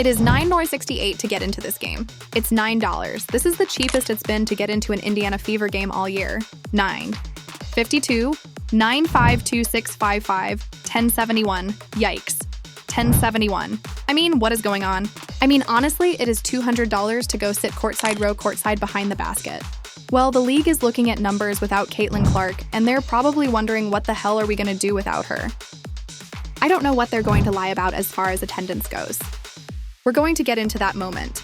It is $9.68 to get into this game. It's $9. This is the cheapest it's been to get into an Indiana Fever game all year. 9. 52, 952655, 1071. Yikes. 1071. I mean, what is going on? Honestly, it is $200 to go sit courtside behind the basket. Well, the league is looking at numbers without Caitlin Clark, and they're probably wondering what the hell are we going to do without her. I don't know what they're going to lie about as far as attendance goes. We're going to get into that moment.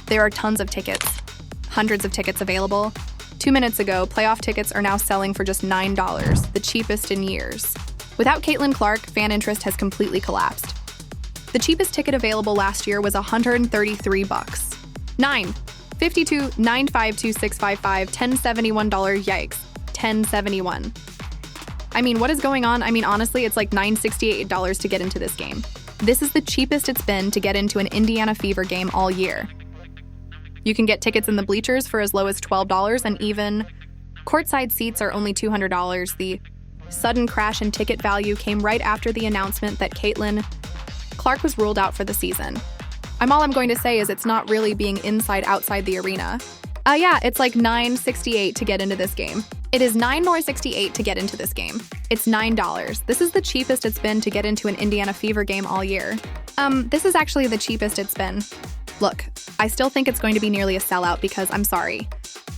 There are tons of tickets, hundreds of tickets available. 2 minutes ago, playoff tickets are now selling for just $9, the cheapest in years. Without Caitlin Clark, fan interest has completely collapsed. The cheapest ticket available last year was $133. 9, 52, 952655, $1071. Yikes, 1071. What is going on? Honestly, it's like $968 to get into this game. This is the cheapest it's been to get into an Indiana Fever game all year. You can get tickets in the bleachers for as low as $12, and even courtside seats are only $200. The sudden crash in ticket value came right after the announcement that Caitlin Clark was ruled out for the season. All I'm going to say is it's not really being outside the arena. It's like $9.68 to get into this game. It is $9.68 to get into this game. It's $9. This is the cheapest it's been to get into an Indiana Fever game all year. This is actually the cheapest it's been. Look, I still think it's going to be nearly a sellout because I'm sorry.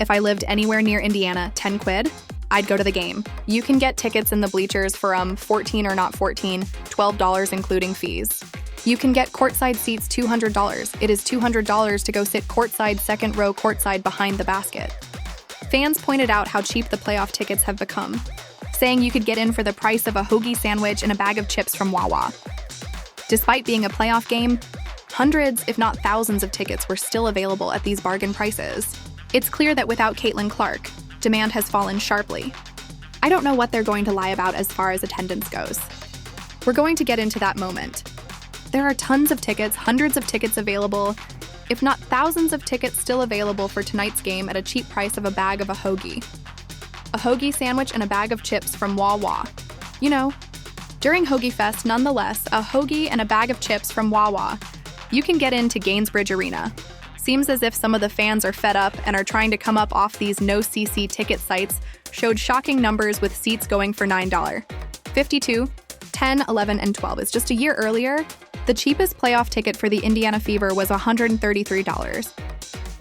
If I lived anywhere near Indiana, 10 quid, I'd go to the game. You can get tickets in the bleachers for 14 or not 14, $12 including fees. You can get courtside seats $200. It is $200 to go sit courtside second row courtside behind the basket. Fans pointed out how cheap the playoff tickets have become, saying you could get in for the price of a hoagie sandwich and a bag of chips from Wawa. Despite being a playoff game, hundreds, if not thousands of tickets were still available at these bargain prices. It's clear that without Caitlin Clark, demand has fallen sharply. I don't know what they're going to lie about as far as attendance goes. We're going to get into that moment. There are tons of tickets, hundreds of tickets available, if not thousands of tickets still available for tonight's game at a cheap price of a bag of a hoagie. A hoagie sandwich and a bag of chips from Wawa. During Hoagie Fest, nonetheless, a hoagie and a bag of chips from Wawa. You can get into Gainsbridge Arena. Seems as if some of the fans are fed up and are trying to come up off these no-CC ticket sites showed shocking numbers with seats going for $9. 52, 10, 11, and 12. It's just a year earlier. The cheapest playoff ticket for the Indiana Fever was $133.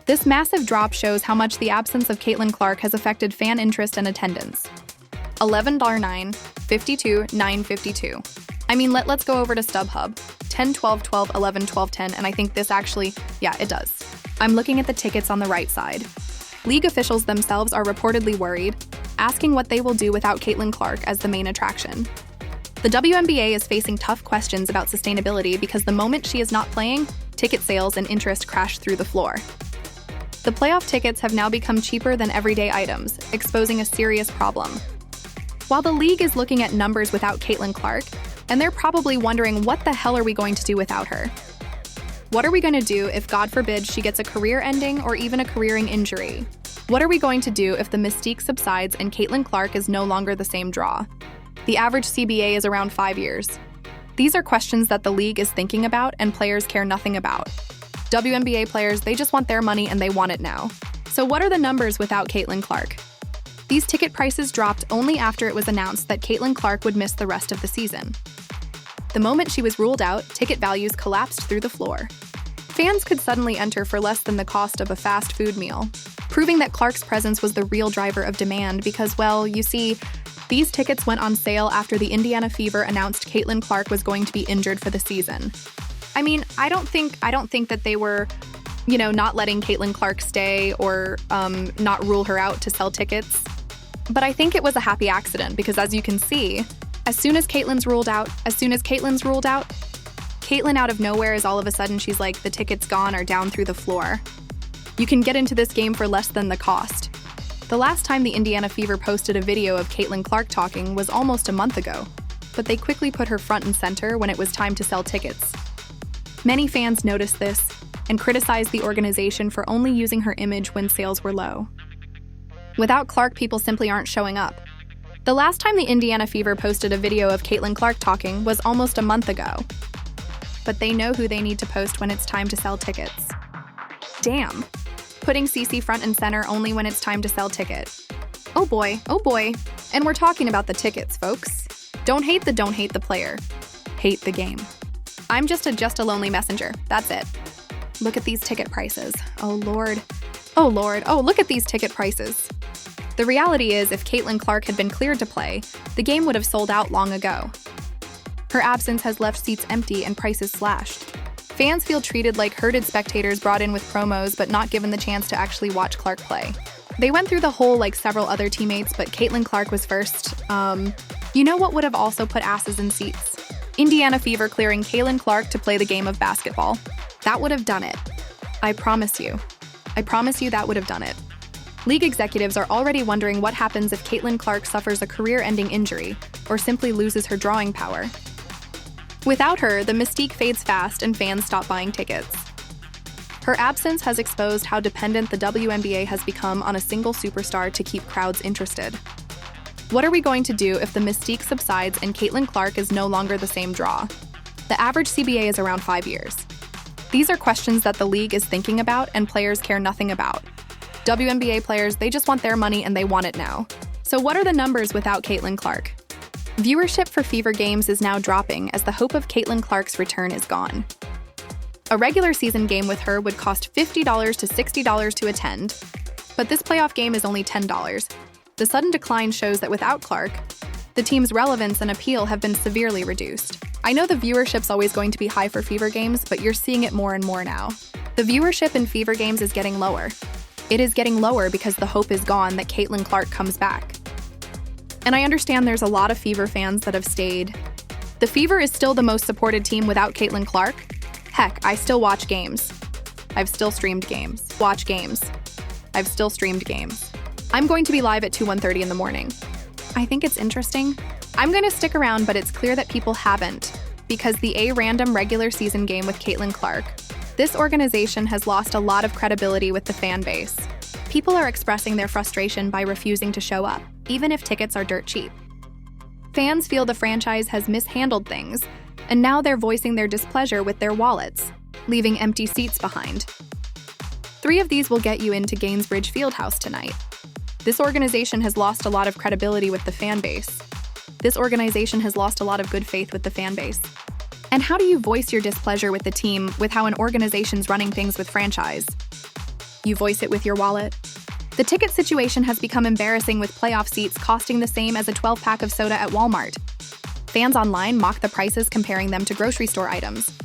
This massive drop shows how much the absence of Caitlin Clark has affected fan interest and attendance. $11.9, 52, 952. Let's go over to StubHub. 10, 12, 12, 11, 12, 10, and I think this actually, it does. I'm looking at the tickets on the right side. League officials themselves are reportedly worried, asking what they will do without Caitlin Clark as the main attraction. The WNBA is facing tough questions about sustainability because the moment she is not playing, ticket sales and interest crash through the floor. The playoff tickets have now become cheaper than everyday items, exposing a serious problem. While the league is looking at numbers without Caitlin Clark, and they're probably wondering what the hell are we going to do without her? What are we going to do if, God forbid, she gets a career-ending or even a careering injury? What are we going to do if the mystique subsides and Caitlin Clark is no longer the same draw? The average CBA is around 5 years. These are questions that the league is thinking about and players care nothing about. WNBA players, they just want their money and they want it now. So what are the numbers without Caitlin Clark? These ticket prices dropped only after it was announced that Caitlin Clark would miss the rest of the season. The moment she was ruled out, ticket values collapsed through the floor. Fans could suddenly enter for less than the cost of a fast food meal, proving that Clark's presence was the real driver of demand because, well, you see, these tickets went on sale after the Indiana Fever announced Caitlin Clark was going to be injured for the season. I don't think that they were, not letting Caitlin Clark stay or not rule her out to sell tickets. But I think it was a happy accident because, as you can see, as soon as Caitlin's ruled out, Caitlin out of nowhere is all of a sudden she's like, the tickets gone or down through the floor. You can get into this game for less than the cost. The last time the Indiana Fever posted a video of Caitlin Clark talking was almost a month ago, but they quickly put her front and center when it was time to sell tickets. Many fans noticed this and criticized the organization for only using her image when sales were low. Without Clark, people simply aren't showing up. The last time the Indiana Fever posted a video of Caitlin Clark talking was almost a month ago. but they know who they need to post when it's time to sell tickets. Damn. Putting CC front and center only when it's time to sell ticket. Oh boy. And we're talking about the tickets, folks. Don't hate the player. Hate the game. I'm just a lonely messenger. That's it. Look at these ticket prices. Oh Lord. Oh look at these ticket prices. The reality is, if Caitlin Clark had been cleared to play, the game would have sold out long ago. Her absence has left seats empty and prices slashed. Fans feel treated like herded spectators brought in with promos but not given the chance to actually watch Clark play. They went through the whole like several other teammates, but Caitlin Clark was first. You know what would have also put asses in seats? Indiana Fever clearing Caitlin Clark to play the game of basketball. That would have done it. I promise you that would have done it. League executives are already wondering what happens if Caitlin Clark suffers a career-ending injury or simply loses her drawing power. Without her, the mystique fades fast and fans stop buying tickets. Her absence has exposed how dependent the WNBA has become on a single superstar to keep crowds interested. What are we going to do if the mystique subsides and Caitlin Clark is no longer the same draw? The average CBA is around 5 years. These are questions that the league is thinking about and players care nothing about. WNBA players, they just want their money and they want it now. So what are the numbers without Caitlin Clark? Viewership for Fever games is now dropping as the hope of Caitlin Clark's return is gone. A regular season game with her would cost $50 to $60 to attend, but this playoff game is only $10. The sudden decline shows that without Clark, the team's relevance and appeal have been severely reduced. I know the viewership's always going to be high for Fever games, but you're seeing it more and more now. The viewership in Fever games is getting lower. It is getting lower because the hope is gone that Caitlin Clark comes back. And I understand there's a lot of Fever fans that have stayed. The Fever is still the most supported team without Caitlin Clark. Heck, I still watch games. I've still streamed games. Watch games. I've still streamed games. I'm going to be live at 1:30 in the morning. I think it's interesting. I'm going to stick around, but it's clear that people haven't, because the random regular season game with Caitlin Clark, this organization has lost a lot of credibility with the fan base. People are expressing their frustration by refusing to show up, even if tickets are dirt cheap. Fans feel the franchise has mishandled things, and now they're voicing their displeasure with their wallets, leaving empty seats behind. 3 of these will get you into Gainsbridge Fieldhouse tonight. This organization has lost a lot of credibility with the fan base. This organization has lost a lot of good faith with the fan base. And how do you voice your displeasure with the team with how an organization's running things with franchise? You voice it with your wallet. The ticket situation has become embarrassing with playoff seats costing the same as a 12-pack of soda at Walmart. Fans online mock the prices, comparing them to grocery store items.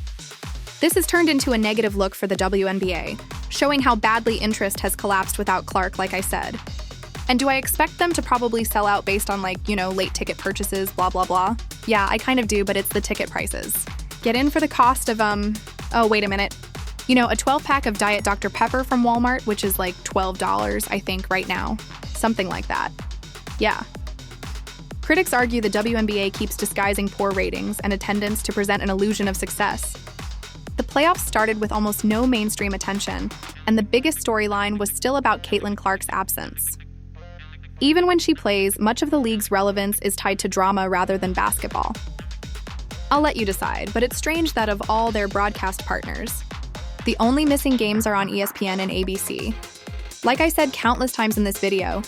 This has turned into a negative look for the WNBA, showing how badly interest has collapsed without Clark, like I said. And do I expect them to probably sell out based on late ticket purchases, blah, blah, blah? Yeah, I kind of do, but it's the ticket prices. Get in for the cost of, oh, wait a minute. A 12-pack of Diet Dr. Pepper from Walmart, which is like $12, I think, right now. Something like that. Yeah. Critics argue the WNBA keeps disguising poor ratings and attendance to present an illusion of success. The playoffs started with almost no mainstream attention, and the biggest storyline was still about Caitlin Clark's absence. Even when she plays, much of the league's relevance is tied to drama rather than basketball. I'll let you decide, but it's strange that of all their broadcast partners, the only missing games are on ESPN and ABC. Like I said countless times in this video,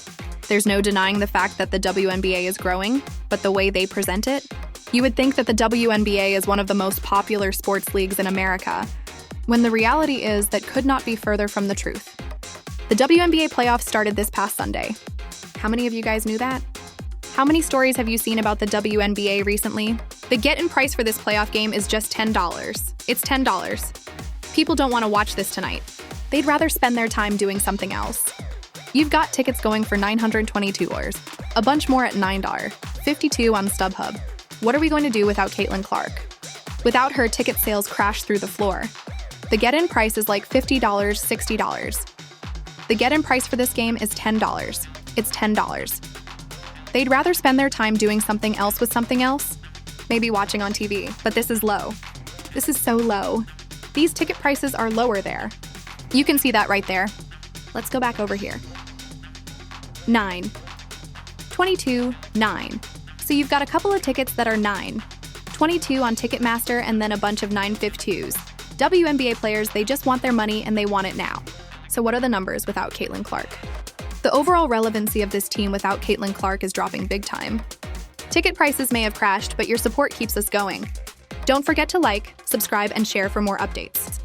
there's no denying the fact that the WNBA is growing, but the way they present it, you would think that the WNBA is one of the most popular sports leagues in America, when the reality is that could not be further from the truth. The WNBA playoffs started this past Sunday. How many of you guys knew that? How many stories have you seen about the WNBA recently? The get-in price for this playoff game is just $10. It's $10. People don't want to watch this tonight. They'd rather spend their time doing something else. You've got tickets going for $922, a bunch more at $9, $52 on StubHub. What are we going to do without Caitlin Clark? Without her, ticket sales crash through the floor. The get-in price is like $50, $60. The get-in price for this game is $10. It's $10. They'd rather spend their time doing something else with something else, maybe watching on TV, but this is low. This is so low. These ticket prices are lower there. You can see that right there. Let's go back over here. 9. 22, 9. So you've got a couple of tickets that are 9. 22 on Ticketmaster, and then a bunch of 952s. WNBA players, they just want their money and they want it now. So what are the numbers without Caitlin Clark? The overall relevancy of this team without Caitlin Clark is dropping big time. Ticket prices may have crashed, but your support keeps us going. Don't forget to like, subscribe, and share for more updates.